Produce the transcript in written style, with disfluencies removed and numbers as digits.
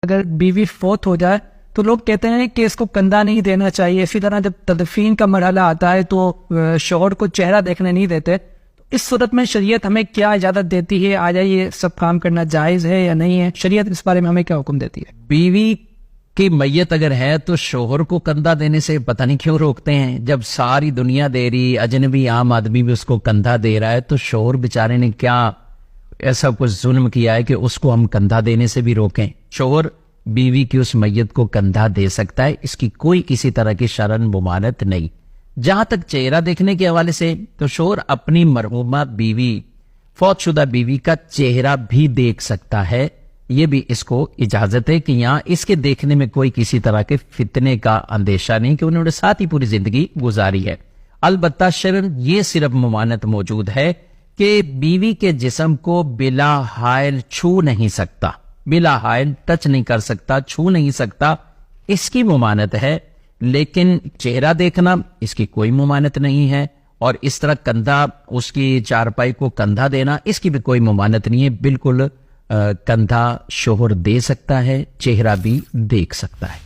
اگر بیوی فوت ہو جائے تو لوگ کہتے ہیں کہ اس کو کندھا نہیں دینا چاہیے. اسی طرح جب تدفین کا مرحلہ آتا ہے تو شوہر کو چہرہ دیکھنے نہیں دیتے. اس صورت میں شریعت ہمیں کیا اجازت دیتی ہے؟ آیا یہ سب کام کرنا جائز ہے یا نہیں ہے؟ شریعت اس بارے میں ہمیں کیا حکم دیتی ہے؟ بیوی کی میت اگر ہے تو شوہر کو کندھا دینے سے پتہ نہیں کیوں روکتے ہیں. جب ساری دنیا دے رہی، اجنبی عام آدمی بھی اس کو کندھا دے رہا ہے، تو شوہر بیچارے نے کیا ایسا کچھ ظلم کیا ہے کہ اس کو ہم کندھا دینے سے بھی روکیں؟ شوہر بیوی کی اس میت کو کندھا دے سکتا ہے، اس کی کوئی کسی طرح کی شرعن ممانعت نہیں. جہاں تک چہرہ دیکھنے کے حوالے سے، تو شوہر اپنی مرحومہ بیوی، فوت شدہ بیوی کا چہرہ بھی دیکھ سکتا ہے. یہ بھی اس کو اجازت ہے کہ یہاں اس کے دیکھنے میں کوئی کسی طرح کے فتنے کا اندیشہ نہیں کہ انہوں نے ساتھ ہی پوری زندگی گزاری ہے. البتہ شرعن یہ صرف ممانعت موجود ہے کہ بیوی کے جسم کو بلا حائل چھو نہیں سکتا، بلا حائل ٹچ نہیں کر سکتا، چھو نہیں سکتا، اس کی ممانعت ہے. لیکن چہرہ دیکھنا اس کی کوئی ممانعت نہیں ہے. اور اس طرح کندھا، اس کی چارپائی کو کندھا دینا، اس کی بھی کوئی ممانعت نہیں ہے. بالکل کندھا شوہر دے سکتا ہے، چہرہ بھی دیکھ سکتا ہے.